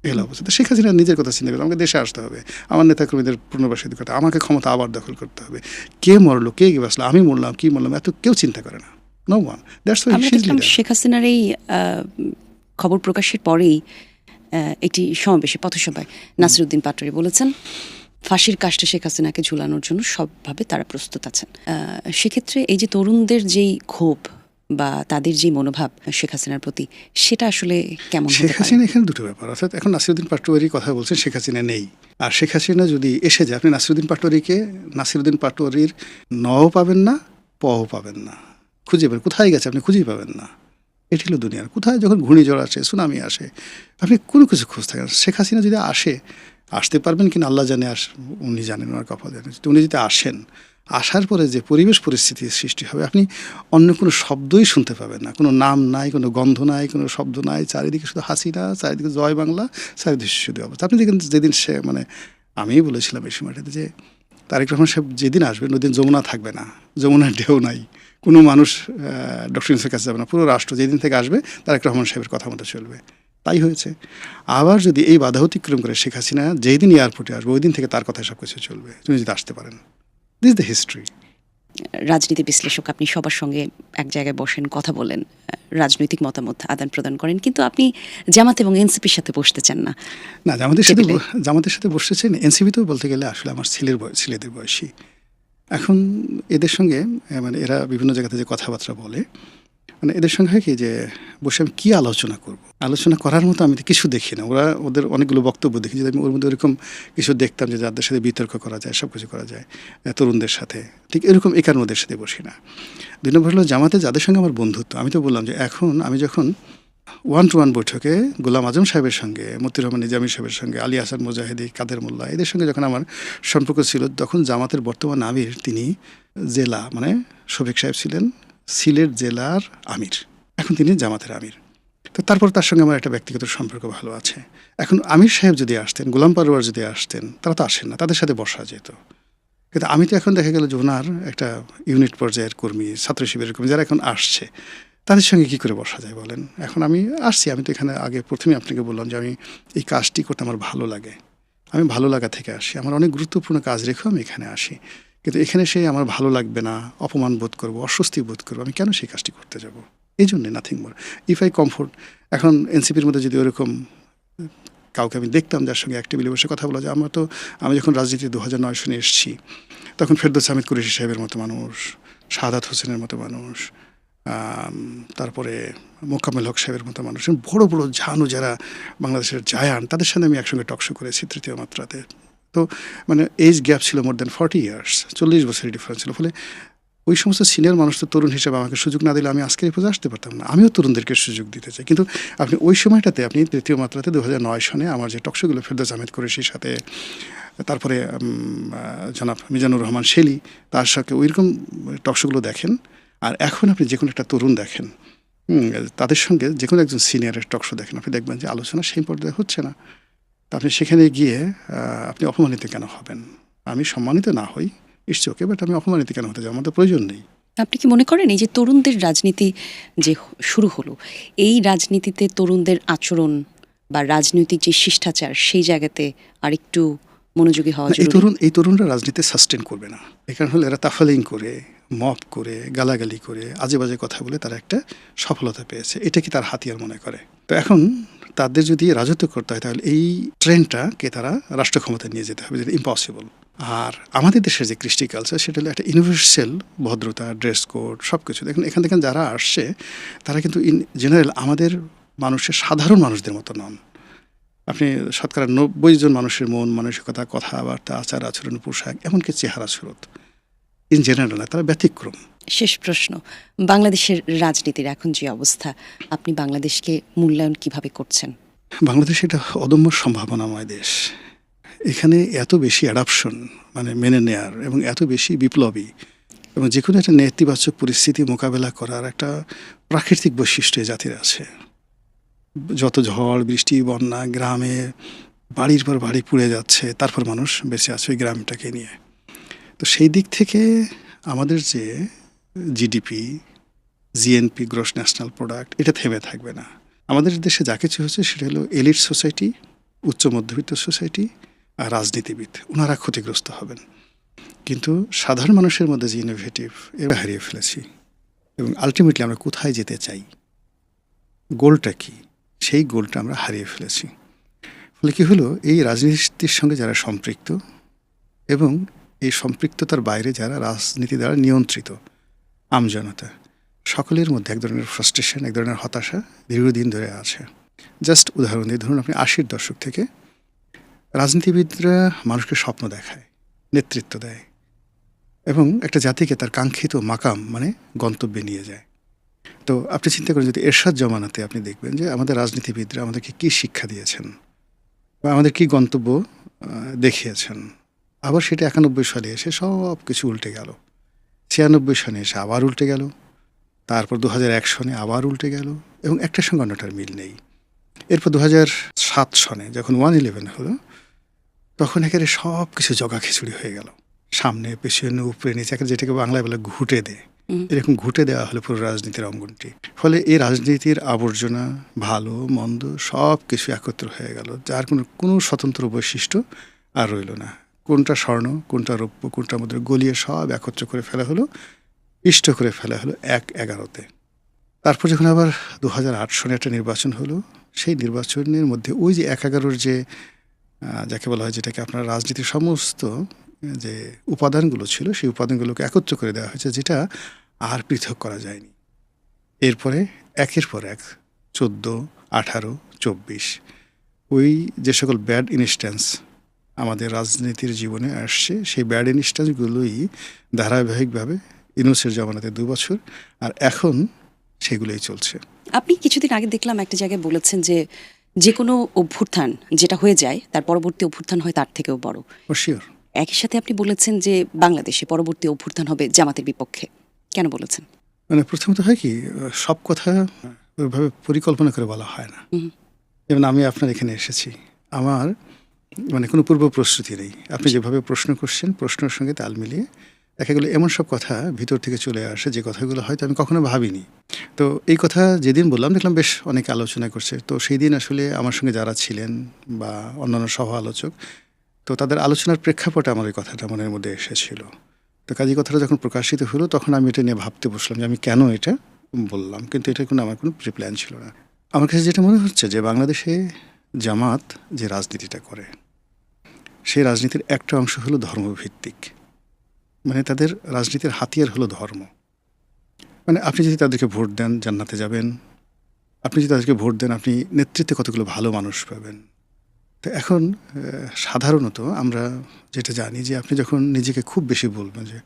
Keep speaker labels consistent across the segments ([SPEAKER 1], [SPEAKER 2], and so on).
[SPEAKER 1] এগুলো অবস্থা। তো শেখ হাসিনা নিজের কথা চিন্তা করে আমাকে দেশে আসতে হবে, আমার নেতাকর্মীদের পুনর্বাসিত করতে হবে, আমাকে ক্ষমতা আবার দখল করতে হবে। কে মরলো, কে বাঁচলো, আমি মরলাম, কি মরলাম, এত কেউ চিন্তা করে না। No one. দ্যাটস হোয়াই
[SPEAKER 2] আমরা
[SPEAKER 1] শি ইজ
[SPEAKER 2] দেখলাম
[SPEAKER 1] লিডার।
[SPEAKER 2] শেখ হাসিনার এই খবর প্রকাশের পরেই একটি সমাবেশে পথসভায় নাসিরুদ্দিন পাটোয়ারি বলেছেন ফাঁসির কাষ্ঠে শেখ হাসিনাকে ঝুলানোর জন্য সবভাবে তারা প্রস্তুত আছেন। সেক্ষেত্রে এই যে তরুণদের যেই ক্ষোভ বা তাদের যে মনোভাব শেখ হাসিনার প্রতি, সেটা আসলে কেমন?
[SPEAKER 1] শেখ হাসিনা এখানে দুটো ব্যাপার, অর্থাৎ এখন নাসিরুদ্দিন পাটোয়ারির কথা বলছেন, শেখ হাসিনা নেই। আর শেখ হাসিনা যদি এসে যায়, আপনি নাসিরুদ্দিন পাটোয়ারির নও পাবেন না, পও পাবেন না, খুঁজে পাবেন কোথায় গেছে আপনি খুঁজেই পাবেন না। এটি হলো দুনিয়ার কোথায়, যখন ঘূর্ণিঝড় আসে, সুনামি আসে, আপনি কোনো কিছু খোঁজ থাকেন। শেখ হাসিনা যদি আসতে পারবেন কিনা আল্লাহ জানে, উনি জানেন, ওনার কপাল জানেন। উনি যদি আসেন, আসার পরে যে পরিবেশ পরিস্থিতির সৃষ্টি হবে, আপনি অন্য কোনো শব্দই শুনতে পাবেন না, কোনো নাম নাই, কোনো গন্ধ নাই, কোনো শব্দ নাই, চারিদিকে শুধু হাসিনা, চারিদিকে জয় বাংলা, চারিদিকে শুধু অবস্থা। আপনি দেখেন যেদিন সে আমিই বলেছিলাম এই সময়টাতে যে তারেক রহমান সাহেব যেদিন আসবেন ওদিন যমুনা থাকবে না, যমুনার ঢেউ নাই, কোনো মানুষ ডক্টর ইউনূসের কাছে যাবে না, পুরো রাষ্ট্র যেদিন থেকে আসবে তারেক রহমান সাহেবের কথা মতো চলবে। তাই হয়েছে। আবার যদি এই বাধা অতিক্রম করে শেখ হাসিনা যেই দিন এয়ারপোর্টে আসবে ওই দিন থেকে তার কথায় সব কিছু চলবে, তুমি যদি আসতে পারেন। This the history.
[SPEAKER 2] রাজনীতি বিশ্লেষক, আপনি সবার সঙ্গে এক জায়গায় বসেন, কথা বলেন, রাজনৈতিক মতামত আদান প্রদান করেন, কিন্তু আপনি জামাত এবং এনসিপির সাথে বসতে চান না।
[SPEAKER 1] না, জামাতের সাথে বসতেছেন। এনসিপিতেও বলতে গেলে আসলে আমার ছেলেদের বয়সী। এখন এদের সঙ্গে এরা বিভিন্ন জায়গাতে যে কথাবার্তা বলে, এদের সঙ্গে হয় কি যে বসে আমি কী আলোচনা করব, আলোচনা করার মতো আমি তো কিছু দেখি না। ওদের অনেকগুলো বক্তব্য দেখি, যদি আমি ওর মধ্যে ওরকম কিছু দেখতাম যে যাদের সাথে বিতর্ক করা যায়, সব কিছু করা যায় তরুণদের সাথে, ঠিক এরকম এই কারণে ওদের সাথে বসি না। 2 নম্বর হলো জামাতে যাদের সঙ্গে আমার বন্ধুত্ব, আমি তো বললাম যে এখন আমি যখন 1-to-1 বৈঠকে গোলাম আজম সাহেবের সঙ্গে, মতিউর রহমান নিজামী সাহেবের সঙ্গে, আলী হাসান মুজাহিদি, কাদের মোল্লা, এদের সঙ্গে যখন আমার সম্পর্ক ছিল, তখন জামাতের বর্তমান আমির তিনি জেলা শফিক সাহেব ছিলেন সিলেট জেলার আমির, এখন তিনি জামাতের আমির। তো তারপর তার সঙ্গে আমার একটা ব্যক্তিগত সম্পর্ক ভালো আছে। এখন আমির সাহেব যদি আসতেন, গোলাম পারওয়ার যদি আসতেন, তারা তো আসেন না, তাদের সাথে বসা যেত। কিন্তু আমি তো এখন দেখা গেল যে ওনার একটা ইউনিট পর্যায়ের কর্মী, ছাত্র শিবিরের কর্মী যারা এখন আসছে, তাদের সঙ্গে কী করে বসা যায় বলেন? এখন আমি আসছি, আমি তো এখানে আগে প্রথমে আপনাকে বললাম যে আমি এই কাজটি করতে আমার ভালো লাগে, আমি ভালো লাগা থেকে আসি, আমার অনেক গুরুত্বপূর্ণ কাজ রেখেও আমি এখানে আসি। কিন্তু এখানে সে আমার ভালো লাগবে না, অপমান বোধ করবো, অস্বস্তি বোধ করবো, আমি কেন সেই কাজটি করতে যাব? এই জন্যে, nothing more. If eye comfort. এখন এনসিপির মধ্যে যদি ওরকম কাউকে আমি দেখতাম যার সঙ্গে এক টেবিলে বসে কথা বলা যায়, আমি যখন রাজনীতি 2009 সনে এসেছি, তখন ফেরদৌস হামিদ কুরেশি সাহেবের মতো মানুষ, শাহাদাত হোসেনের মতো মানুষ, তারপরে মোকাম্মেল হক সাহেবের মতো মানুষ, বড় বড় ঝানু যারা বাংলাদেশের জায়ান্ট, তাদের সাথে আমি একসঙ্গে টকশো করেছি 3য় মাত্রাতে। তো এজ গ্যাপ ছিল মোর দ্যান 40 ইয়ার্স, 40 বছরের ডিফারেন্স ছিল। ফলে ওই সমস্ত সিনিয়র মানুষ তো তরুণ হিসেবে আমাকে সুযোগ না দিলে আমি আজকের এই পর্যায়ে আসতে পারতাম না। আমিও তরুণদেরকে সুযোগ দিতে চাই। কিন্তু আপনি ওই সময়টাতে, আপনি 3য় মাত্রাতে 2009 সনে আমার যে টকশোগুলো ফেরদৌস আহমেদ কুরেশির সাথে, তারপরে জনাব মিজানুর রহমান শেলি, তার সাথে ওইরকম টকশোগুলো দেখেন, আর এখন আপনি যে কোনো একটা তরুণ দেখেন, তাদের সঙ্গে যে কোনো একজন সিনিয়রের টকশো দেখেন, আপনি দেখবেন যে আলোচনা সেই পর্যায়ে হচ্ছে না। তা আপনি সেখানে গিয়ে আপনি অপমানিত কেন হবেন? আমি সম্মানিত না হই, ইটস ওকে, বাট আমি অপমানিত কেন হতে যাব? আমার তো প্রয়োজন নেই।
[SPEAKER 2] আপনি কি মনে করেন এই যে তরুণদের রাজনীতি যে শুরু হলো, এই রাজনীতিতে তরুণদের আচরণ বা রাজনৈতিক যে শিষ্টাচার, সেই জায়গাতে আরেকটু মনোযোগী হওয়া জরুরি?
[SPEAKER 1] এই তরুণরা রাজনীতি সাস্টেন করবে না। এই কারণ হলো এরা তাফালিং করে, মপ করে, গালাগালি করে, আজে বাজে কথা বলে তারা একটা সফলতা পেয়েছে, এটা কি তার হাতিয়ার মনে করে? তো এখন তাদের যদি রাজত্ব করতে হয়, তাহলে এই ট্রেন্ডটাকে তারা রাষ্ট্র ক্ষমতায় নিয়ে যেতে হবে, যেটা ইম্পসিবল। আর আমাদের দেশের যে কৃষ্টি কালচার, সেটা হলো একটা ইউনিভার্সাল ভদ্রতা, ড্রেস কোড, সব কিছু। দেখুন এখান থেকে যারা আসছে, তারা কিন্তু ইন জেনারেল আমাদের মানুষের, সাধারণ মানুষদের মতো নন। আপনি শতকরা 90 জন মানুষের মন মানসিকতা, কথাবার্তা, আচার আচরণ, পোশাক, এমনকি চেহারা সুরত ইন জেনারেল না, তারা ব্যতিক্রম।
[SPEAKER 2] শেষ প্রশ্ন, বাংলাদেশের রাজনীতির এখন যে অবস্থা, আপনি বাংলাদেশকে মূল্যায়ন কিভাবে করছেন?
[SPEAKER 1] বাংলাদেশ এটা অদম্য সম্ভাবনাময় দেশ। এখানে এত বেশি অ্যাডাপশন, মেনে নেয়ার, এবং এত বেশি বিপ্লবী, এবং যে কোনো একটা নেতিবাচক পরিস্থিতি মোকাবেলা করার একটা প্রাকৃতিক বৈশিষ্ট্য জাতির আছে। যত ঝড় বৃষ্টি, বন্যা, গ্রামে বাড়ির পর বাড়ি পুড়ে যাচ্ছে, তারপর মানুষ বেঁচে আছে ওই গ্রামটাকে নিয়ে। তো সেই দিক থেকে আমাদের যে GDP, GNP, gross national product, এটা থেমে থাকবে না। আমাদের দেশে যা কিছু হচ্ছে সেটা হলো এলিট সোসাইটি উচ্চ মধ্যবিত্ত সোসাইটি আর রাজনীতিবিদ, ওনারা ক্ষতিগ্রস্ত হবেন। কিন্তু সাধারণ মানুষের মধ্যে যে ইনোভেটিভ, এরা হারিয়ে ফেলেছি। এবং আলটিমেটলি আমরা কোথায় যেতে চাই, গোলটা কি, সেই গোলটা আমরা হারিয়ে ফেলেছি। ফলে কী হলো, এই রাজনীতির সঙ্গে যারা সম্পৃক্ত এবং এই সম্পৃক্ততার বাইরে যারা রাজনীতি দ্বারা নিয়ন্ত্রিত আমজনতা, সকলের মধ্যে এক ধরনের ফ্রাস্ট্রেশন, এক ধরনের হতাশা দীর্ঘদিন ধরে আছে। জাস্ট উদাহরণ দিয়ে ধরুন, আপনি 80-র দশক থেকে রাজনীতিবিদরা মানুষকে স্বপ্ন দেখায়, নেতৃত্ব দেয় এবং একটা জাতিকে তার কাঙ্ক্ষিত মাকাম মানে গন্তব্যে নিয়ে যায়। তো আপনি চিন্তা করেন, যদি এরশাদ জমানাতে আপনি দেখবেন যে আমাদের রাজনীতিবিদরা আমাদেরকে কী শিক্ষা দিয়েছেন বা আমাদের কী গন্তব্য দেখিয়েছেন। আবার সেটা 91 সালে এসে সব কিছু উল্টে গেল, 96 সনে এসে আবার উল্টে গেল, তারপর 2001 সনে আবার উল্টে গেল এবং একটার সঙ্গে অন্যটার মিল নেই। এরপর 2007 সনে যখন 1/11 হলো, তখন একেবারে সব কিছু জগা খিচুড়ি হয়ে গেল, সামনে পেছনে উপরে নিচে, যেটাকে বাংলায় বলে ঘুটে দেয়, এরকম ঘুটে দেওয়া হলো পুরো রাজনীতির অঙ্গনটি। ফলে এই রাজনীতির আবর্জনা, ভালো মন্দ সব কিছু একত্র হয়ে গেল, যার কোনো স্বতন্ত্র বৈশিষ্ট্য আর রইল না। কোনটা স্বর্ণ, কোনটা রৌপ্য, কোনটা মুদ্রা গলিয়ে সব একত্র করে ফেলা হলো, ইষ্ট করে ফেলা হলো 1/11-তে। তারপর যখন আবার 2008 সনে একটা নির্বাচন হলো, সেই নির্বাচনের মধ্যে ওই যে 1/11-র যে যাকে বলা হয়, যেটাকে আপনার রাজনীতির সমস্ত যে উপাদানগুলো ছিল, সেই উপাদানগুলোকে একত্র করে দেওয়া হয়েছে, যেটা আর পৃথক করা যায়নি। এরপরে একের পর এক 14, 18, 24 ওই যে সকল ব্যাড ইনস্ট্যান্স আমাদের রাজনীতির জীবনে আসছে, সেই ব্যাড ইনস্ট্যান্সগুলোই ধারাবাহিকভাবে ইউনূসের জমানাতে 2 বছর, আর এখন সেগুলোই চলছে।
[SPEAKER 2] আপনি কিছুদিন আগে দেখলাম একটা জায়গায় বলেছেন যে যে কোনো অভ্যুত্থান যেটা হয়ে যায়, তার পরবর্তী অভ্যুত্থান হয় তার থেকেও বড়।
[SPEAKER 1] ও শিওর।
[SPEAKER 2] একই সাথে আপনি বলেছেন যে বাংলাদেশে পরবর্তী অভ্যুত্থান হবে জামাতের বিপক্ষে। কেন বলেছেন?
[SPEAKER 1] মানে প্রথমত হয় কি, সব কথা ওইভাবে পরিকল্পনা করে বলা হয় না। যেমন আমি আপনার এখানে এসেছি, আমার মানে কোনো পূর্ব প্রস্তুতি নেই। আপনি যেভাবে প্রশ্ন করছেন, প্রশ্নের সঙ্গে তাল মিলিয়ে দেখা গেলো এমন সব কথা ভিতর থেকে চলে আসে, যে কথাগুলো হয়তো আমি কখনো ভাবিনি। তো এই কথা যেদিন বললাম, দেখলাম বেশ অনেকে আলোচনা করছে। তো সেই দিন আসলে আমার সঙ্গে যারা ছিলেন বা অন্যান্য সহ আলোচক, তো তাদের আলোচনার প্রেক্ষাপটে আমার এই কথাটা মনের মধ্যে এসেছিল। তো কাজী কথাটা যখন প্রকাশিত হলো, তখন আমি এটা নিয়ে ভাবতে বসলাম যে আমি কেন এটা বললাম, কিন্তু এটা আমার কোনো প্রিপ্ল্যান ছিল না। আমার কাছে যেটা মনে হচ্ছে যে বাংলাদেশে জামাত যে রাজনীতিটা করে, সেই রাজনীতির একটা অংশ হলো ধর্মভিত্তিক। মানে তাদের রাজনীতির হাতিয়ার হলো ধর্ম। মানে আপনি যদি তাদেরকে ভোট দেন, জান্নাতে যাবেন। আপনি যদি তাদেরকে ভোট দেন, আপনি নেতৃত্বে কতগুলো ভালো মানুষ পাবেন। তো এখন সাধারণত আমরা যেটা জানি, যে আপনি যখন নিজেকে খুব বেশি বলবেন যে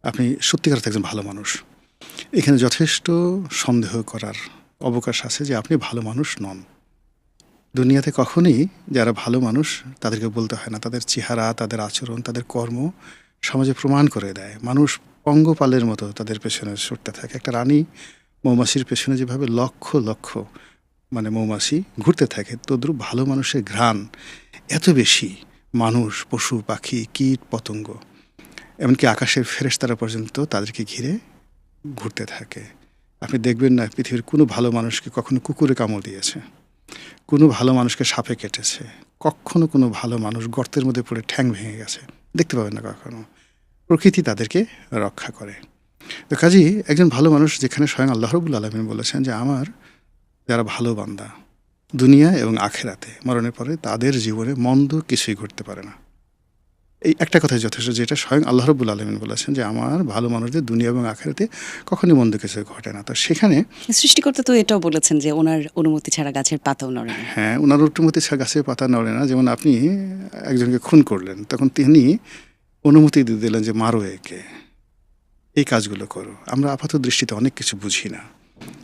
[SPEAKER 1] আপনি সত্যিকার একজন ভালো মানুষ, এখানে যথেষ্ট সন্দেহ করার অবকাশ আছে যে আপনি ভালো মানুষ নন। দুনিয়াতে কখনোই যারা ভালো মানুষ তাদেরকে বলতে হয় না, তাদের চেহারা, তাদের আচরণ, তাদের কর্ম সমাজে প্রমাণ করে দেয়। মানুষ পঙ্গপালের মতো তাদের পেছনে ছুটতে থাকে। একটা রানী মৌমাছির পেছনে যেভাবে লক্ষ লক্ষ মানে মৌমাছি ঘুরতে থাকে, তদ্রুপ ভালো মানুষের ঘ্রাণ এত বেশি মানুষ, পশু পাখি, কীট পতঙ্গ, এমনকি আকাশের ফেরেশতারা পর্যন্ত তাদেরকে ঘিরে ঘুরতে থাকে। আপনি দেখবেন না পৃথিবীর কোনো ভালো মানুষকে কখনো কুকুরে কামড় দিয়েছে, কোনো ভালো মানুষকে সাপে কেটেছে, কখনো কোনো ভালো মানুষ গর্তের মধ্যে পড়ে ঠ্যাং ভেঙে গেছে দেখতে পাবেন না কখনো। প্রকৃতি তাদেরকে রক্ষা করে। তো কাজেই একজন ভালো মানুষ, যেখানে স্বয়ং আল্লাহ রাব্বুল আলামিন বলেছেন যে আমার যারা ভালো বান্দা দুনিয়া এবং আখেরাতে, মরণের পরে তাদের জীবনে মন্দ কিছুই ঘটতে পারে না। এই একটা কথাই যথেষ্ট, যেটা স্বয়ং আল্লাহ রাব্বুল আলামিন বলেছেন যে আমার ভালো মানুষদের দুনিয়া এবং আখেরাতে কখনই মন্দ কিছু ঘটে না। তো সেখানে
[SPEAKER 2] সৃষ্টিকর্তা তো এটাও বলেছেন যে ওনার অনুমতি ছাড়া গাছের পাতাও নড়ে না।
[SPEAKER 1] হ্যাঁ, ওনার অনুমতি ছাড়া গাছের পাতা নড়ে না। যেমন আপনি একজনকে খুন করলেন, তখন তিনি অনুমতি দিয়ে দিলেন যে মারো একে, এই কাজগুলো করো। আমরা আপাত দৃষ্টিতে অনেক কিছু বুঝি না,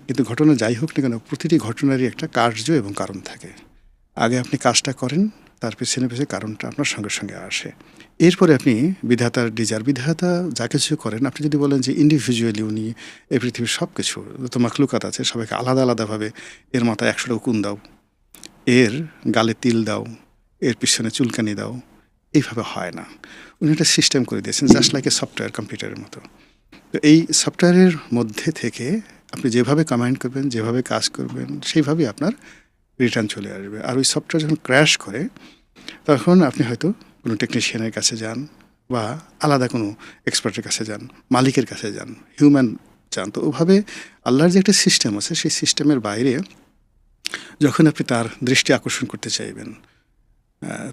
[SPEAKER 1] কিন্তু ঘটনা যাই হোক না কেন, প্রতিটি ঘটনারই একটা কার্য এবং কারণ থাকে। আগে আপনি কাজটা করেন, তার পেছনে পেছনে কারণটা আপনার সঙ্গে সঙ্গে আসে। এরপরে আপনি বিধাতার ডিজার, বিধাতা যা কিছু করেন, আপনি যদি বলেন যে ইন্ডিভিজুয়ালি উনি এই পৃথিবীর সব কিছু যত মাখলুকাত আছে সবাইকে আলাদা আলাদাভাবে এর মাথায় 100টা উকুন দাও, এর গালে তিল দাও, এর পিছনে চুলকানি দাও, এইভাবে হয় না। উনি একটা সিস্টেম করে দিয়েছেন, জাস্ট লাইক এ সফটওয়্যার, কম্পিউটারের মতো। তো এই সফটওয়্যারের মধ্যে থেকে আপনি যেভাবে কমান্ড করবেন, যেভাবে কাজ করবেন, সেইভাবেই আপনার রিটার্ন চলে আসবে। আর ওই সফটওয়্যার যখন ক্র্যাশ করে তখন আপনি হয়তো কোনো টেকনিশিয়ানের কাছে যান বা আলাদা কোনো এক্সপার্টের কাছে যান, মালিকের কাছে যান, হিউম্যান যান। তো ওভাবে আল্লাহর যে একটা সিস্টেম আছে সেই সিস্টেমের বাইরে যখন আপনি তার দৃষ্টি আকর্ষণ করতে চাইবেন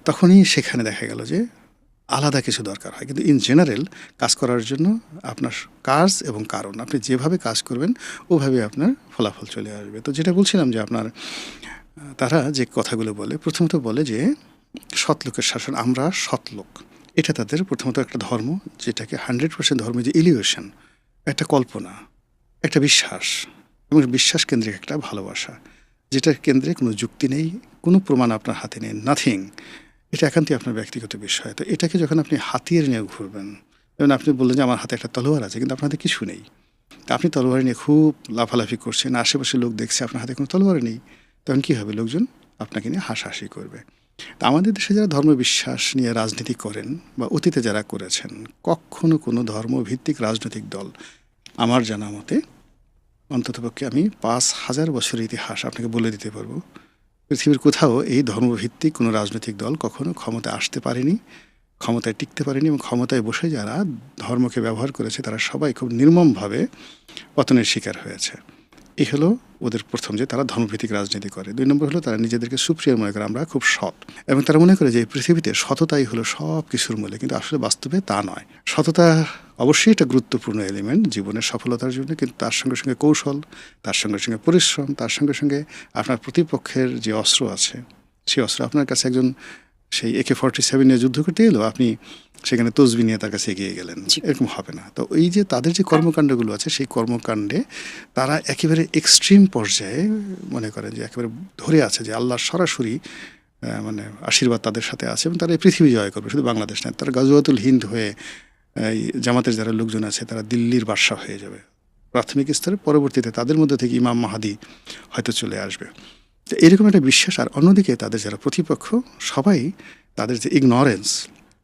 [SPEAKER 1] তখনই সেখানে দেখা গেল যে আলাদা কিছু দরকার হয়। কিন্তু ইন জেনারেল কাজ করার জন্য আপনার কাজ এবং কারণ, আপনি যেভাবে কাজ করবেন ওভাবে আপনার ফলাফল চলে আসবে। তো যেটা বলছিলাম যে আপনার তারা যে কথাগুলো বলে, প্রথমত বলে যে সৎ লোকের শাসন, আমরা সৎ লোক, এটা তাদের প্রথমত একটা ধর্ম, যেটাকে 100% ধর্ম, যে ইলিউশন, একটা কল্পনা, একটা বিশ্বাস এবং বিশ্বাস কেন্দ্রিক একটা ভালোবাসা, যেটার কেন্দ্রে কোনো যুক্তি নেই, কোনো প্রমাণ আপনার হাতে নেই, নাথিং। এটা একান্তই আপনার ব্যক্তিগত বিষয়। তো এটাকে যখন আপনি হাতিয়ে নিয়ে ঘুরবেন, যেমন আপনি বললেন যে আমার হাতে একটা তলোয়ার আছে কিন্তু আপনার হাতে কিছু নেই, তা আপনি তলোয়ার নিয়ে খুব লাফালাফি করছেন, আশেপাশে লোক দেখছে আপনার হাতে কোনো তলোয়ার নেই, তখন কী হবে? লোকজন আপনাকে নিয়ে হাসাহাসি করবে। তা আমাদের দেশে যারা ধর্মবিশ্বাস নিয়ে রাজনীতি করেন বা অতীতে যারা করেছেন, কখনো কোনো ধর্মভিত্তিক রাজনৈতিক দল আমার জানা মতে, অন্ততপক্ষে আমি 5,000 বছরের ইতিহাস আপনাকে বলে দিতে পারবো, পৃথিবীর কোথাও এই ধর্মভিত্তিক কোনো রাজনৈতিক দল কখনো ক্ষমতায় আসতে পারেনি, ক্ষমতায় টিকতে পারেনি, এবং ক্ষমতায় বসে যারা ধর্মকে ব্যবহার করেছে তারা সবাই খুব নির্মমভাবে পতনের শিকার হয়েছে। এই হলো ওদের প্রথম, যে তারা ধর্মভিত্তিক রাজনীতি করে। 2 নম্বর হলো তারা নিজেদেরকে সুপ্রিয় মনে করে, আমরা খুব সৎ, এবং তারা মনে করে যে এই পৃথিবীতে সততাই হলো সব কিছুর মূলে, কিন্তু আসলে বাস্তবে তা নয়। সততা অবশ্যই একটা গুরুত্বপূর্ণ এলিমেন্ট জীবনের সফলতার জন্য, কিন্তু তার সঙ্গে সঙ্গে কৌশল, তার সঙ্গে সঙ্গে পরিশ্রম, তার সঙ্গে সঙ্গে আপনার প্রতিপক্ষের যে অস্ত্র আছে সেই অস্ত্র আপনার কাছে একজন সেই AK-47 নিয়ে যুদ্ধ করতে এলো, আপনি সেখানে তসবি নিয়ে তার কাছে এগিয়ে গেলেন, এরকম হবে না। তো এই যে তাদের যে কর্মকাণ্ডগুলো আছে সেই কর্মকাণ্ডে তারা একেবারে এক্সট্রিম পর্যায়ে মনে করেন যে একেবারে ধরে আছে যে আল্লাহর সরাসরি মানে আশীর্বাদ তাদের সাথে আছে, এবং তারা এই পৃথিবী জয় করবে, শুধু বাংলাদেশ নয়। তারা গাজওয়াতুল হিন্দ হয়ে এই জামাতের যারা লোকজন আছে তারা দিল্লির বাদশা হয়ে যাবে প্রাথমিক স্তরে, পরবর্তীতে তাদের মধ্যে থেকে ইমাম মাহাদি হয়তো চলে আসবে। তো এরকম একটা বিশ্বাস। আর অন্যদিকে তাদের যারা প্রতিপক্ষ সবাই তাদের যে ইগনোরেন্স,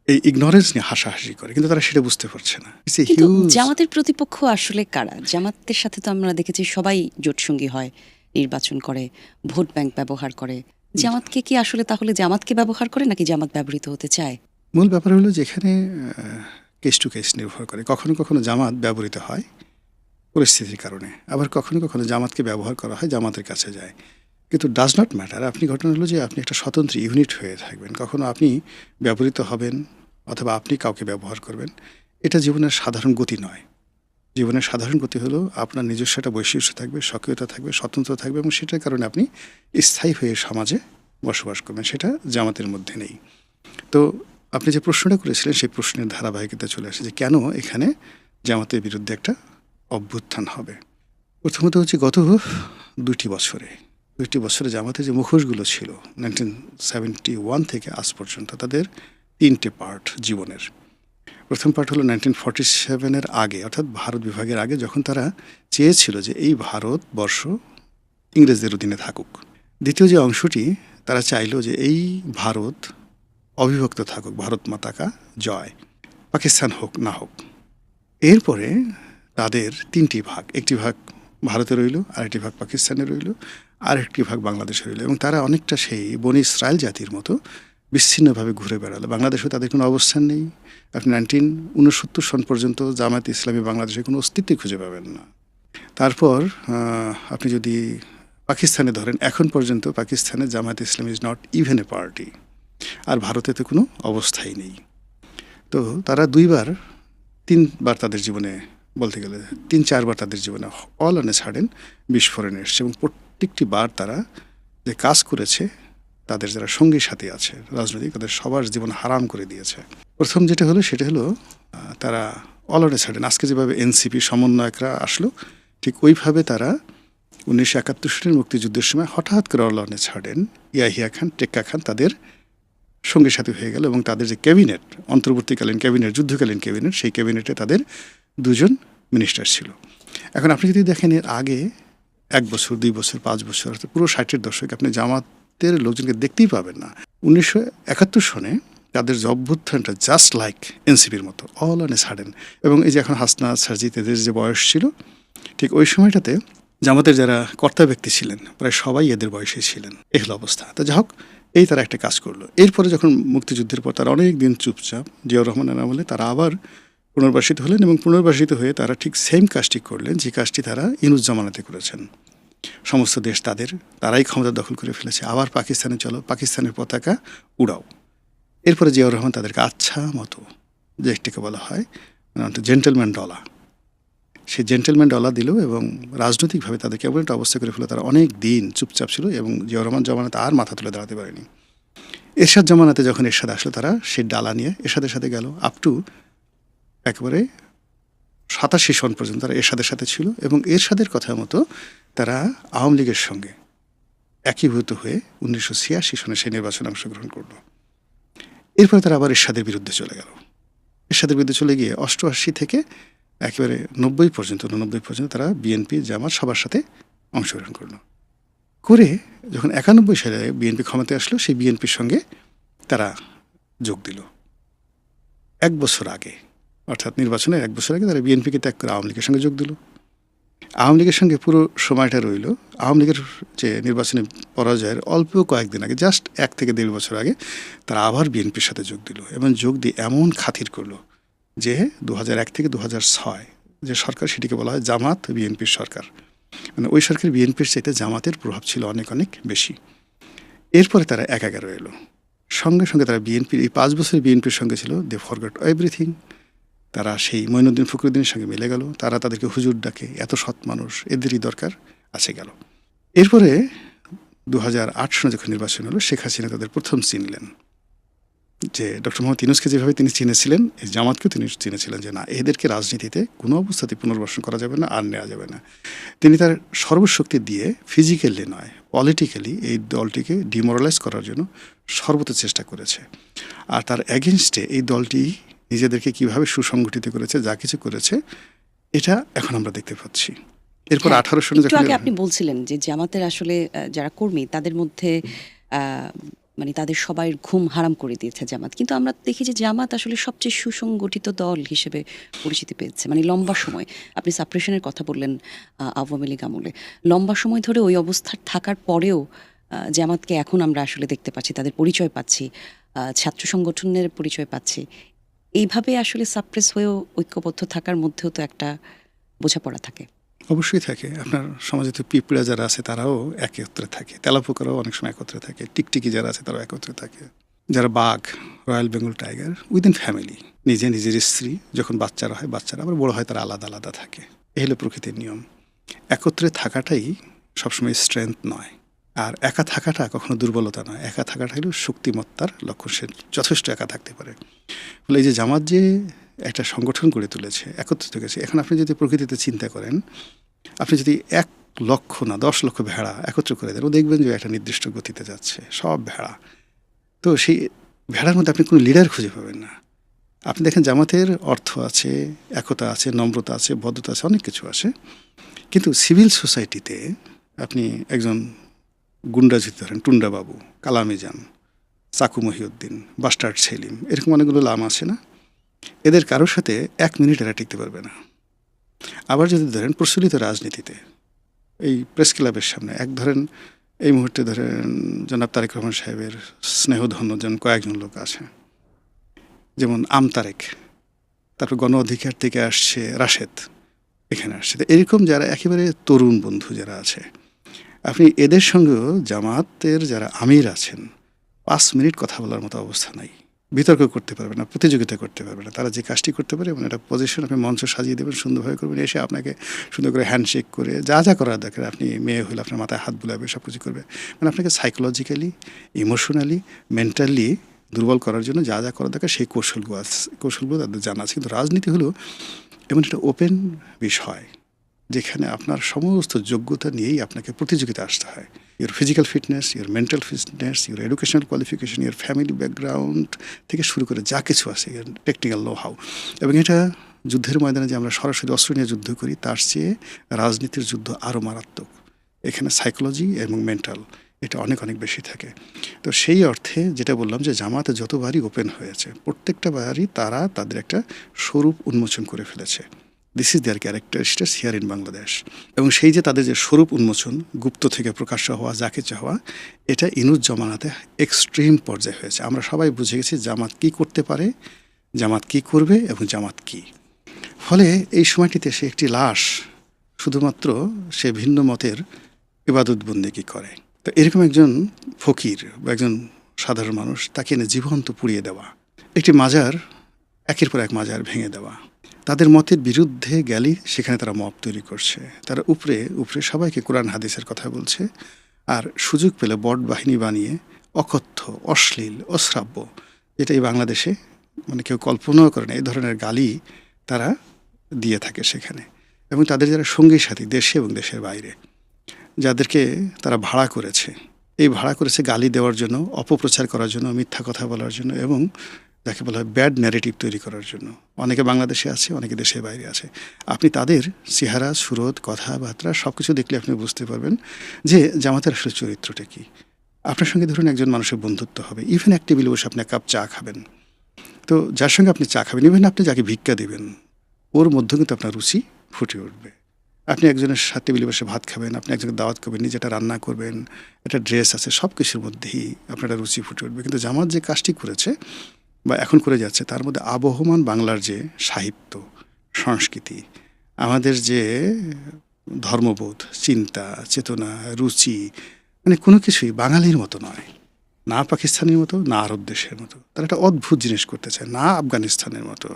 [SPEAKER 1] এই ইগনোরেন্স নিয়ে হাসাহাসি করে, কিন্তু তারা সেটা বুঝতে পারছে না।
[SPEAKER 2] কিন্তু জামাতের প্রতিপক্ষ আসলে কারা? জামাতের সাথে তো আমরা দেখেছি সবাই জোটসঙ্গী হয়, নির্বাচন করে, ভোট ব্যাংক ব্যবহার করে। জামাতকে কি আসলে তাহলে জামাতকে ব্যবহার করে নাকি জামাত ব্যবহৃত হতে চায়?
[SPEAKER 1] মূল ব্যাপার হলো যেখানে কেস টু কেস নির্ভর করে। কখনো কখনো জামাত ব্যবহৃত হয় পরিস্থিতির কারণে, আবার কখনো কখনো জামাতকে ব্যবহার করা হয়, জামাতের কাছে যায়। কিন্তু ডাজ নট ম্যাটার। আপনি ঘটনা হলো যে আপনি একটা স্বতন্ত্র ইউনিট হয়ে থাকবেন, কখনো আপনি ব্যবহৃত হবেন অথবা আপনি কাউকে ব্যবহার করবেন, এটা জীবনের সাধারণ গতি নয়। জীবনের সাধারণ গতি হলো আপনার নিজস্ব একটা বৈশিষ্ট্য থাকবে, সক্রিয়তা থাকবে, স্বতন্ত্র থাকবে, এবং সেটার কারণে আপনি স্থায়ী হয়ে সমাজে বসবাস করবেন। সেটা জামাতের মধ্যে নেই। তো আপনি যে প্রশ্নটা করেছিলেন সেই প্রশ্নের ধারাবাহিকতা চলে আসে যে কেন এখানে জামাতের বিরুদ্ধে একটা অভ্যুত্থান হবে। প্রথমত হচ্ছে গত 2টি বছরে জামাতের যে মুখোশগুলো ছিল 1971 থেকে আজ পর্যন্ত, তাদের 3টে পার্ট জীবনের। প্রথম পার্ট হলো 1947-এর আগে, অর্থাৎ ভারত বিভাগের আগে, যখন তারা চেয়েছিল যে এই ভারতবর্ষ ইংরেজদের অধীনে থাকুক। দ্বিতীয় যে অংশটি, তারা চাইল যে এই ভারত অবিভক্ত থাকুক, ভারত মাতাকা জয়, পাকিস্তান হোক না হোক। এরপরে তাদের 3টি ভাগ, একটি ভাগ ভারতে রইল, আরেকটি ভাগ পাকিস্তানে রইল, আরেকটি ভাগ বাংলাদেশে রইল, এবং তারা অনেকটা সেই বনি ইসরায়েল জাতির মতো বিচ্ছিন্নভাবে ঘুরে বেড়ালো। বাংলাদেশেও তাদের কোনো অবস্থান নেই। আপনি 1969 সন পর্যন্ত জামায়াত ইসলামী বাংলাদেশে কোনো অস্তিত্বই খুঁজে পাবেন না। তারপর আপনি যদি পাকিস্তানে ধরেন, এখন পর্যন্ত পাকিস্তানে Jamaat Islami is not even a party. আর ভারতে তো কোনো অবস্থাই নেই। তো তারা 3বার তাদের জীবনে, বলতে গেলে 3-4বার তাদের জীবনে অল অন এ সাডেন বিস্ফোরণ এসছে, এবং প্রত্যেকটি বার তারা যে কাজ করেছে, তাদের যারা সঙ্গী সাথী আছে রাজনৈতিক, তাদের সবার জীবন হারাম করে দিয়েছে। প্রথম যেটা হলো সেটা হলো তারা অল অন এ সাডেন, আজকে যেভাবে এনসিপি সমন্বয়করা আসলো, ঠিক ওইভাবে তারা 1971 সালের মুক্তিযুদ্ধের সময় হঠাৎ করে all on a sudden Yahya Khan, Tikka Khan তাদের সঙ্গী সাথী হয়ে গেল, এবং তাদের যে ক্যাবিনেট, অন্তর্বর্তীকালীন ক্যাবিনেট, যুদ্ধকালীন ক্যাবিনেট, সেই ক্যাবিনেটে তাদের 2জন মিনিস্টার ছিল। এখন আপনি যদি দেখেন এর আগে 1 বছর, 2 বছর, 5 বছর, অর্থাৎ পুরো 60-এর দশকে আপনি জামাতের লোকজনকে দেখতেই পাবেন না। 1971 সনে তাদের যে অভ্যুত্থানটা জাস্ট লাইক এনসিপির মতো, অল অন এ সাডেন। এবং এই যে এখন হাসনা, সারজিৎ, এদের যে বয়স ছিল, ঠিক ওই সময়টাতে জামাতের যারা কর্তা ব্যক্তি ছিলেন প্রায় সবাই এদের বয়সে ছিলেন। এই হলো অবস্থা। তো যাই হোক, এই তারা একটা কাজ করলো। এরপরে যখন মুক্তিযুদ্ধের পর তারা অনেক দিন চুপচাপ, জিয়াউর রহমানের আমলে তারা আবার পুনর্বাসিত হলেন এবং পুনর্বাসিত হয়ে তারা ঠিক সেম কাজটি করলেন যে কাজটি তারা ইউনূস জামানাতে করেছেন। সমস্ত দেশ তারাই ক্ষমতা দখল করে ফেলেছে, আবার পাকিস্তানে চলো, পাকিস্তানের পতাকা উড়াও। এরপরে জিয়াউর রহমান তাদেরকে আচ্ছা মতো, যেটিকে বলা হয় জেন্টেলম্যান ডলা, সেই জেন্টেলম্যান ডলা দিল এবং রাজনৈতিকভাবে তাদেরকে এমন একটা অবস্থা করে ফেলো তারা অনেক দিন চুপচাপ ছিল এবং জিয়াউর রহমান জামানাতে আর মাথা তুলে দাঁড়াতে পারেনি। এরশাদ জামানাতে যখন এরশাদ আসলো তারা সেই ডালা নিয়ে এরশাদের সাথে গেল আপ টু একেবারে 87 সন পর্যন্ত তারা এরশাদের সাথে ছিল এবং এরশাদের কথা মতো তারা আওয়ামী লীগের সঙ্গে একীভূত হয়ে 1986 সনে সেই নির্বাচনে অংশগ্রহণ করলো। এরপরে তারা আবার এরশাদের বিরুদ্ধে চলে গেল। এরশাদের বিরুদ্ধে চলে গিয়ে 88 থেকে একেবারে 89 পর্যন্ত তারা বিএনপি জামাত সবার সাথে অংশগ্রহণ করলো। করে যখন 91 সালে বিএনপি ক্ষমতায় আসলো, সেই বিএনপির সঙ্গে তারা যোগ দিল। 1 বছর আগে, অর্থাৎ নির্বাচনের 1 বছর আগে তারা বিএনপিকে ত্যাগ করে আওয়ামী লীগের সঙ্গে যোগ দিল। আওয়ামী লীগের সঙ্গে পুরো সময়টা রইল। আওয়ামী লীগের যে নির্বাচনী পরাজয়ের অল্প কয়েকদিন আগে, জাস্ট 1 থেকে 1.5 বছর আগে তারা আবার বিএনপির সাথে যোগ দিল এবং যোগ দিয়ে এমন খাতির করলো যে 2001 থেকে 2006 যে সরকার, সেটিকে বলা হয় জামাত বিএনপির সরকার। মানে ওই সরকার বিএনপির চাইতে জামাতের প্রভাব ছিল অনেক অনেক বেশি। এরপরে তারা একাগার এলো, সঙ্গে সঙ্গে তারা বিএনপির এই 5 বছরের বিএনপির সঙ্গে ছিল। দে ফরগট এভরিথিং। তারা সেই মঈনুদ্দিন ফখরুদ্দিনের সঙ্গে মিলে গেল। তারা তাদেরকে হুজুর ডাকে, এত সৎ মানুষ, এদেরই দরকার আছে গেল। এরপরে 2008 সনে যখন নির্বাচন হলো, শেখ হাসিনা তাদের প্রথম চিনলেন যে ডক্টর মোহাম্মদ ইউনূসকে যেভাবে তিনি চিনেছিলেন, এই জামাতকেও তিনি চিনেছিলেন যে না, এদেরকে রাজনীতিতে কোনো অবস্থাতে পুনর্বাসন করা যাবে না, আর নেওয়া যাবে না। তিনি তার সর্বশক্তি দিয়ে ফিজিক্যালি নয়, পলিটিক্যালি এই দলটিকে ডিমোরালাইজ করার জন্য সর্বত চেষ্টা করেছে। আর তার অ্যাগেনস্টে এই দলটি নিজেদেরকে কিভাবে সুসংগঠিত করেছে, যা কিছু করেছে, এটা এখন আমরা দেখতে পাচ্ছি। এরপর 18 সনে
[SPEAKER 2] একটু
[SPEAKER 1] যখন
[SPEAKER 2] আগে আপনি বলছিলেন যে জামাতের আসলে যারা কর্মী তাদের মধ্যে মানে তাদের সবাই ঘুম হারাম করে দিয়েছে জামাত, কিন্তু আমরা দেখি যে জামাত আসলে সবচেয়ে সুসংগঠিত দল হিসেবে পরিচিতি পেয়েছে। মানে লম্বা সময়, আপনি সাপ্রেশনের কথা বললেন আওয়ামী লীগ আমলে, লম্বা সময় ধরে ওই অবস্থার থাকার পরেও জামাতকে এখন আমরা আসলে দেখতে পাচ্ছি, তাদের পরিচয় পাচ্ছি, ছাত্র সংগঠনের পরিচয় পাচ্ছি। এইভাবে আসলে সাপ্রেস হয়েও ঐক্যবদ্ধ থাকার মধ্যেও তো একটা বোঝাপড়া থাকে।
[SPEAKER 1] অবশ্যই থাকে। আপনার সমাজে তো পিঁপড়া যারা আছে তারাও একত্রে থাকে, তেলাপোকারাও অনেক সময় একত্রে থাকে, টিকটিকি যারা আছে তারাও একত্রে থাকে, যারা বাঘ, royal Bengal tiger, within family, নিজের স্ত্রী যখন বাচ্চারা হয়, বাচ্চারা আবার বড় হয়, তারা আলাদা আলাদা থাকে। এই হলো প্রকৃতির নিয়ম। একত্রে থাকাটাই সবসময় স্ট্রেংথ নয়, আর একা থাকাটা কখনো দুর্বলতা নয়। একা থাকাটা হলো শক্তিমত্তার লক্ষণ। সে যথেষ্ট একা থাকতে পারে। ফলে এই যে জামাত যে একটা সংগঠন গড়ে তুলেছে, একত্রিত হয়েছে, এখন আপনি যদি প্রকৃতিতে চিন্তা করেন, আপনি যদি 1 লক্ষ না 10 লক্ষ ভেড়া একত্র করে দেন, ও দেখবেন যে একটা নির্দিষ্ট গতিতে যাচ্ছে, সব ভেড়া। তো সেই ভেড়ার মধ্যে আপনি কোনো লিডার খুঁজে পাবেন না। আপনি দেখেন জামাতের অর্থ আছে, একতা আছে, নম্রতা আছে, ভদ্রতা আছে, অনেক কিছু আছে। কিন্তু সিভিল সোসাইটিতে আপনি একজন গুন্ডা যদি ধরেন, টুন্ডা বাবু, কালামিজান, চাকু মহিউদ্দিন, বাস্টার্ড সেলিম, এরকম অনেকগুলো লাম আছে না? এদের কারোর সাথে 1 মিনিট এরা টিকতে পারবে না। আবার যদি ধরেন প্রচলিত রাজনীতিতে, এই প্রেস ক্লাবের সামনে ধরেন এই মুহূর্তে ধরেন জনাব তারেক রহমান সাহেবের স্নেহধন্য কয়েকজন লোক আছে, যেমন আমতারেক, তারপর গণ অধিকার থেকে আসছে রাশেদ, এখানে আসছে। তো এরকম যারা একেবারে তরুণ বন্ধু যারা আছে, আপনি এদের সঙ্গেও জামাতের যারা আমির আছেন, 5 মিনিট কথা বলার মতো অবস্থা নাই। বিতর্ক করতে পারবে না, প্রতিযোগিতা করতে পারবে না। তারা যে কাজটি করতে পারে, মানে একটা পজিশন আপনি মঞ্চ সাজিয়ে দেবেন, সুন্দরভাবে করবেন, এসে আপনাকে সুন্দর করে হ্যান্ডশেক করে যা যা করার দরকার, আপনি মেয়ে হলে আপনার মাথায় হাত বুলাবে, সব কিছু করবে। মানে আপনাকে সাইকোলজিক্যালি, ইমোশনালি, মেন্টালি দুর্বল করার জন্য যা যা করার দরকার সেই কৌশলগুলো তাদের জানা আছে। কিন্তু রাজনীতি হলো এমন একটা ওপেন বিষয় যেখানে আপনার সমস্ত যোগ্যতা নিয়েই আপনাকে প্রতিযোগিতা আসতে হয়। Your physical fitness, your mental fitness, your educational qualification, your family background থেকে শুরু করে যা কিছু আছে, ইউর টেকনিক্যাল নো হাউ। এবং এটা যুদ্ধের ময়দানে যে আমরা সরাসরি অস্ত্র নিয়ে যুদ্ধ করি, তার চেয়ে রাজনীতির যুদ্ধ আরও মারাত্মক। এখানে সাইকোলজি এবং মেন্টাল এটা অনেক অনেক বেশি থাকে। তো সেই অর্থে যেটা বললাম যে জামাতে যতবারই ওপেন হয়েছে, প্রত্যেকটা বারই তারা তাদের একটা স্বরূপ উন্মোচন করে ফেলেছে। This is their characteristics here in Bangladesh. এবং সেই যে তাদের যে স্বরূপ উন্মোচন, গুপ্ত থেকে প্রকাশ্য হওয়া, যাকে চাওয়া, এটা ইনুস জমানাতে এক্সট্রিম পর্যায়ে হয়েছে। আমরা সবাই বুঝে গেছি জামাত কী করতে পারে, জামাত কী করবে এবং জামাত কী। ফলে এই সময়টিতে সে একটি লাশ, শুধুমাত্র সে ভিন্ন মতের ইবাদত বন্দেগী করে। তো এরকম একজন ফকির বা একজন সাধারণ মানুষ, তাকে এনে জীবন্ত পুড়িয়ে দেওয়া, একটি মাজার, একের পর এক মাজার ভেঙে দেওয়া, তাদের মতের বিরুদ্ধে গেলেই সেখানে তারা মব তৈরি করছে, তারা উপরে উপরে সবাইকে কোরআন হাদিসের কথা বলছে, আর সুযোগ পেলে বট বাহিনী বানিয়ে অকথ্য, অশ্লীল, অশ্রাব্য, যেটা এই বাংলাদেশে মানে কেউ কল্পনাও করে না, এই ধরনের গালি তারা দিয়ে থাকে সেখানে। এবং তাদের যারা সঙ্গী সাথী দেশে এবং দেশের বাইরে, যাদেরকে তারা ভাড়া করেছে, এই ভাড়া করেছে গালি দেওয়ার জন্য, অপপ্রচার করার জন্য, মিথ্যা কথা বলার জন্য এবং যাকে বলা হয় ব্যাড ন্যারেটিভ তৈরি করার জন্য। অনেকে বাংলাদেশে আছে, অনেকে দেশের বাইরে আছে। আপনি তাদের চেহারা, সুরত, কথাবার্তা সব কিছু দেখলে আপনি বুঝতে পারবেন যে জামাতের আসলে চরিত্রটা কী। আপনার সঙ্গে ধরুন একজন মানুষের বন্ধুত্ব হবে, ইভেন এক টেবিলে বসে আপনি এক কাপ চা খাবেন, তো যার সঙ্গে আপনি চা খাবেন, ইভেন আপনি যাকে ভিক্ষা দেবেন, ওর মধ্যে কিন্তু আপনার রুচি ফুটে উঠবে। আপনি একজনের সাথে টেবিলে বসে ভাত খাবেন, আপনি একজনের দাওয়াত করবেন, নিজেটা রান্না করবেন, একটা ড্রেস আছে, সব কিছুর মধ্যেই আপনার একটা রুচি ফুটে উঠবে। কিন্তু জামাত যে কাজটি করেছে বা এখন করে যাচ্ছে, তার মধ্যে আবহমান বাংলার যে সাহিত্য, সংস্কৃতি, আমাদের যে ধর্মবোধ, চিন্তা, চেতনা, রুচি, মানে কোনো কিছুই বাঙালির মতো নয়, না পাকিস্তানের মতো, না আরব দেশের মতো। তারা একটা অদ্ভুত জিনিস করতে চায়, না আফগানিস্তানের মতো।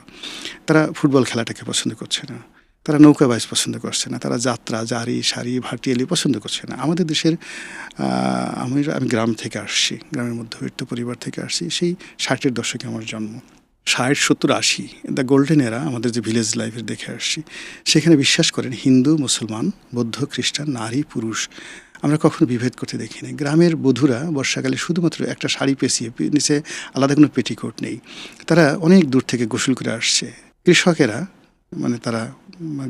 [SPEAKER 1] তারা ফুটবল খেলাটাকে পছন্দ করছে না, তারা নৌকাবাজ পছন্দ করছে না, তারা যাত্রা, জারি, সারি, ভাটিয়ালি পছন্দ করছে না। আমাদের দেশের আমি গ্রাম থেকে আসছি, গ্রামের মধ্যবিত্ত পরিবার থেকে আসছি, সেই 60-এর দশকে আমার জন্ম। 60, 70, 80 দ্য গোল্ডেন এরা আমাদের যে ভিলেজ লাইফের দেখে আসছি, সেখানে বিশ্বাস করেন হিন্দু, মুসলমান, বৌদ্ধ, খ্রিস্টান, নারী, পুরুষ আমরা কখনো বিভেদ করতে দেখিনি। গ্রামের বধূরা বর্ষাকালে শুধুমাত্র একটা শাড়ি পেঁচিয়ে, নিচে আলাদা কোনো পেটিকোট নেই, তারা অনেক দূর থেকে গোসল করে আসছে। কৃষকেরা মানে তারা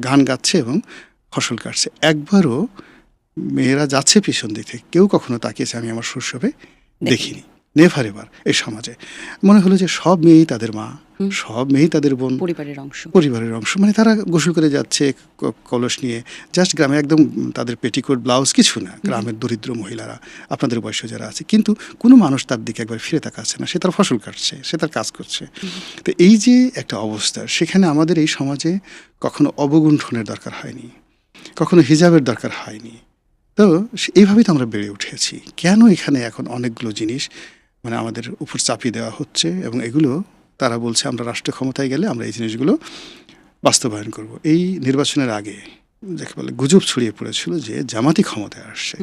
[SPEAKER 1] গান গাচ্ছে এবং ফসল কাটছে, একবারও মেয়েরা যাচ্ছে পিছন দিক থেকে, কেউ কখনো তাকিয়েছে আমি আমার শৈশবে দেখিনি, নেভার এভার। এই সমাজে মনে হলো যে সব মেয়েই তাদের মা, সব মেয়েই তাদের বোন, পরিবারের অংশ। মানে তারা গোসল করে যাচ্ছে কলস নিয়ে, জাস্ট গ্রামে একদম তাদের পেটিকোট, ব্লাউজ কিছু না, গ্রামের দরিদ্র মহিলারা, আপনাদের বয়সে যারা আছে, কিন্তু কোনো মানুষ তার দিকে একবার ফিরে তাকাচ্ছে না, সে তার ফসল কাটছে, সে তার কাজ করছে। তো এই যে একটা অবস্থা, সেখানে আমাদের এই সমাজে কখনো অবগুণ্ঠনের দরকার হয়নি, কখনো হিজাবের দরকার হয়নি। তো এইভাবেই তো আমরা বেড়ে উঠেছি। কেন এখানে এখন অনেকগুলো জিনিস মানে আমাদের উপর চাপিয়ে দেওয়া হচ্ছে, এবং এগুলো তারা বলছে আমরা রাষ্ট্র ক্ষমতায় গেলে আমরা এই জিনিসগুলো বাস্তবায়ন করব। এই নির্বাচনের আগে যাকে বলে গুজব ছড়িয়ে পড়েছিল যে জামাতি ক্ষমতায় আসছে।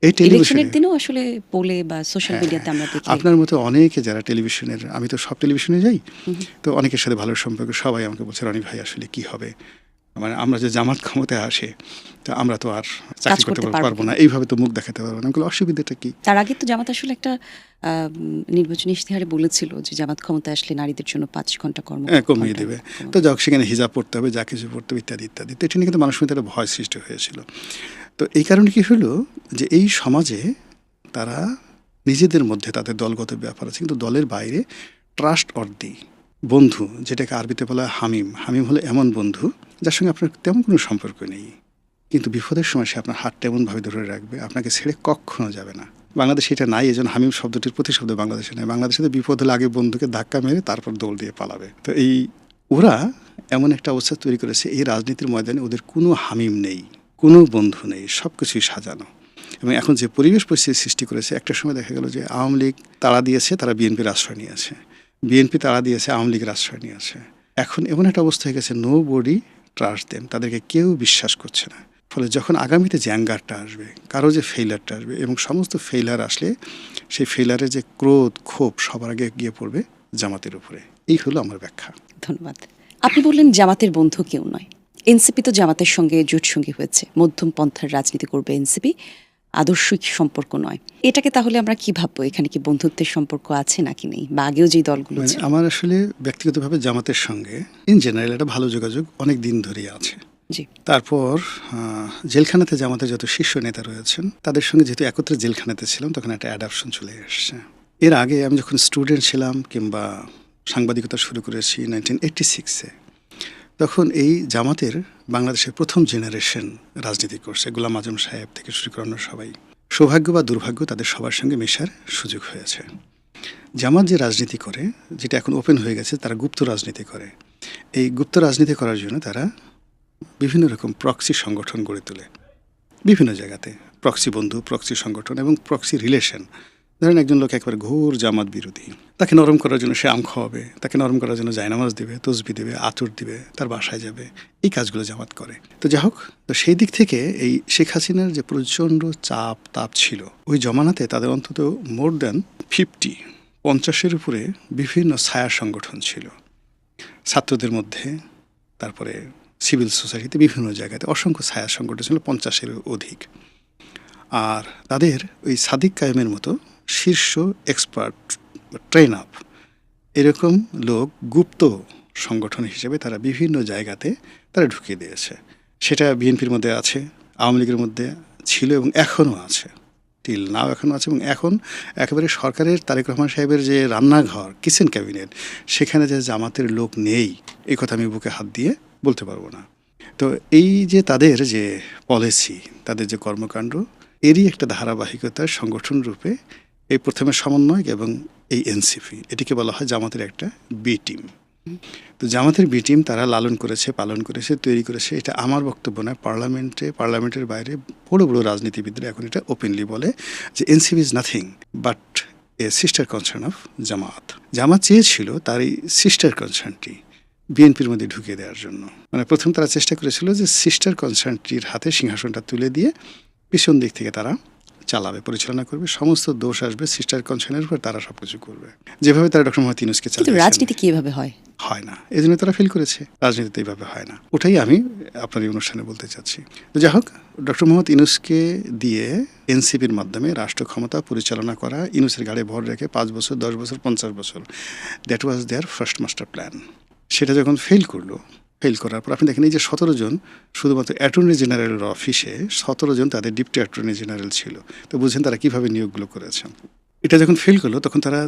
[SPEAKER 1] এই টেলিভিশনের
[SPEAKER 2] দিনও আসলে বলে বা সোশ্যাল মিডিয়াতে আমরা দেখি,
[SPEAKER 1] আপনার মতো অনেকে যারা টেলিভিশনের, আমি তো সব টেলিভিশনে যাই, তো অনেকের সাথে ভালো সম্পর্ক, সবাই আমাকে বলছে রনি ভাই আসলে কি হবে, মানে আমরা যে জামাত ক্ষমতায় আসে তো আমরা তো আর চাকরি করতে পারবো না, এইভাবে তো মুখ দেখাতে পারবো না। অসুবিধাটা কি?
[SPEAKER 2] তার আগে তো জামাত আসলে একটা নির্বাচনী ইশতেহারে বলেছিল যে জামাত ক্ষমতায় আসলে নারীদের জন্য 5 ঘন্টা কর্ম
[SPEAKER 1] কমিয়ে দেবে। তো যাক, সেখানে হিজাব পড়তে হবে, যা কিছু পড়তে হবে, ইত্যাদি ইত্যাদি। তো এটা নিয়ে কিন্তু মানুষের মধ্যে একটা ভয় সৃষ্টি হয়েছিল। তো এই কারণে কি হলো যে এই সমাজে তারা নিজেদের মধ্যে তাদের দলগত ব্যাপার আছে, কিন্তু দলের বাইরে ট্রাস্ট অর্দি বন্ধু, যেটাকে আরবিতে বলা হয় হামিম। হামিম হলো এমন বন্ধু যার সঙ্গে আপনার তেমন কোনো সম্পর্ক নেই, কিন্তু বিপদের সময় সে আপনার হাতটা এমনভাবে ধরে রাখবে, আপনাকে ছেড়ে কখনো যাবে না। বাংলাদেশে এটা নাই, এজন্য হামিম শব্দটির প্রতিশব্দ বাংলাদেশে নেই। বাংলাদেশে তো বিপদ হলে আগে বন্ধুকে ধাক্কা মেরে তারপর দৌড় দিয়ে পালাবে। তো এই ওরা এমন একটা অবস্থা তৈরি করেছে, এই রাজনীতির ময়দানে ওদের কোনো হামিম নেই, কোনো বন্ধু নেই, সব কিছুই সাজানো। এবং এখন যে পরিবেশ পরিস্থিতি সৃষ্টি করেছে, একটা সময় দেখা গেল যে আওয়ামী লীগ তাড়া দিয়েছে, তারা বিএনপির আশ্রয় নিয়েছে, বিএনপি তাড়া দিয়েছে, আওয়ামী লীগের আশ্রয় নিয়েছে। এখন এমন একটা অবস্থা হয়ে গেছে, নো বডি ট্রাস্ট দেম, তাদেরকে কেউ বিশ্বাস করছে না। ফলে যখন আগামীতে যে অ্যাঙ্গারটা আসবে, কারো যে ফেইলারটা আসবে, এবং সমস্ত ফেইলার আসলে সেই ফেইলারের যে ক্রোধ, ক্ষোভ সবার আগে গিয়ে পড়বে জামাতের উপরে। এই হলো আমার ব্যাখ্যা।
[SPEAKER 2] ধন্যবাদ। আপনি বললেন জামাতের বন্ধু কেউ নয়। এনসিপি তো জামাতের সঙ্গে জোট সঙ্গী হয়েছে, মধ্যম পন্থার রাজনীতি করবে এনসিপি, আদর্শিক সম্পর্ক নয়। এটাকে তাহলে আমরা কি ভাববো? এখানে কি বন্ধুত্বের সম্পর্ক আছে নাকি নেই, বা আগেও যে দলগুলো
[SPEAKER 1] মানে আমার আসলে ব্যক্তিগতভাবে জামাতের সঙ্গে ইন জেনারেল একটা ভালো যোগাযোগ অনেক দিন ধরেই আছে। তারপর জেলখানাতে জামাতের যত শীর্ষ নেতা রয়েছেন তাদের সঙ্গে যেহেতু একত্রে জেলখানাতে ছিলাম, তখন একটা অ্যাডাপশন চলে এসছে। এর আগে আমি যখন স্টুডেন্ট ছিলাম কিংবা সাংবাদিকতা শুরু করেছি 1986-এ, তখন এই জামাতের বাংলাদেশের প্রথম জেনারেশন রাজনীতি করছে, গোলাম আজম সাহেব থেকে শুরু করে অন্য সবাই। সৌভাগ্য বা দুর্ভাগ্য তাদের সবার সঙ্গে মেশার সুযোগ হয়েছে। জামাত যে রাজনীতি করে, যেটা এখন ওপেন হয়ে গেছে, তারা গুপ্ত রাজনীতি করে। এই গুপ্ত রাজনীতি করার জন্য তারা বিভিন্ন রকম প্রক্সি সংগঠন গড়ে তোলে বিভিন্ন জায়গাতে, প্রক্সি বন্ধু, প্রক্সি সংগঠন এবং প্রক্সি রিলেশন। ধরেন একজন লোক একেবারে ঘোর জামাত বিরোধী, তাকে নরম করার জন্য সে আম খাওয়াবে, তাকে নরম করার জন্য জায়নামাজ দিবে, তসবি দেবে, আতর দিবে, তার বাসায় যাবে, এই কাজগুলো জামাত করে। তো যাই হোক, তো সেই দিক থেকে এই শেখ হাসিনার যে প্রচণ্ড তাপ ছিল ওই জমানাতে, তাদের অন্তত মোর দ্যান 50-50-এর উপরে বিভিন্ন ছায়া সংগঠন ছিল ছাত্রদের মধ্যে, তারপরে সিভিল সোসাইটিতে, বিভিন্ন জায়গাতে অসংখ্য ছায়া সংগঠন ছিল, 50-এর অধিক। আর তাদের ওই সাদিক কায়েমের মতো শীর্ষ এক্সপার্ট, ট্রেন আপ এরকম লোক গুপ্ত সংগঠন হিসেবে তারা বিভিন্ন জায়গাতে তারা ঢুকিয়ে দিয়েছে। সেটা বিএনপির মধ্যে আছে, আওয়ামী লীগের মধ্যে ছিল এবং এখনও আছে, টিল নাও এখনও আছে। এবং এখন একেবারে সরকারের তারেক রহমান সাহেবের যে রান্নাঘর, কিচেন ক্যাবিনেট, সেখানে যে জামাতের লোক নেই, এই কথা আমি বুকে হাত দিয়ে বলতে পারবো না। তো এই যে তাদের যে পলিসি, তাদের যে কর্মকাণ্ড, এরই একটা ধারাবাহিকতার সংগঠন রূপে এই প্রথমে সমন্বয়ক এবং এই এনসিপি, এটিকে বলা হয় জামাতের একটা বি টিম। তো জামাতের বি টিম তারা লালন করেছে, পালন করেছে, তৈরি করেছে। এটা আমার বক্তব্য নয়, পার্লামেন্টের বাইরে বড় বড় রাজনীতিবিদরা এখন এটা ওপেনলি বলে যে NCP is nothing but a sister concern of Jamaat. Jamaat চেয়েছিল তার এই সিস্টার কনসার্নটি বিএনপির মধ্যে ঢুকিয়ে দেওয়ার জন্য। মানে প্রথম তারা চেষ্টা করেছিল যে সিস্টার কনসার্নটির হাতে সিংহাসনটা তুলে দিয়ে পিছন দিক থেকে তারা চালাবে, পরিচালনা করবে, সমস্ত দোষ আসবে সিস্টার কনসার্নের উপর, তারা সব কিছু করবে, যেভাবে তারা ডক্টর মোহাম্মদ ইউনূসকে চালিয়েছেন।
[SPEAKER 2] রাজনীতি কিভাবে হয়
[SPEAKER 1] না, এই জন্য তারা ফেল করেছে। রাজনীতিতে এইভাবে হয় না, ওটাই আমি আপনার এই অনুষ্ঠানে বলতে চাচ্ছি। তো যাই হোক, ডক্টর মোহাম্মদ ইউনূসকে দিয়ে এনসিপির মাধ্যমে রাষ্ট্র ক্ষমতা পরিচালনা করা, ইউনূসের ঘাড়ে ভর রেখে 5 বছর, 10 বছর, 50 বছর, that was their first master plan. সেটা যখন ফেল করার পর আপনি দেখেন এই যে 17 জন শুধুমাত্র অ্যাটর্নি জেনারেলের অফিসে 17 জন তাদের ডিপটি অ্যাটর্নি জেনারেল ছিল। তো বুঝছেন তারা কীভাবে নিয়োগগুলো করেছেন। এটা যখন ফেল করলো তখন তারা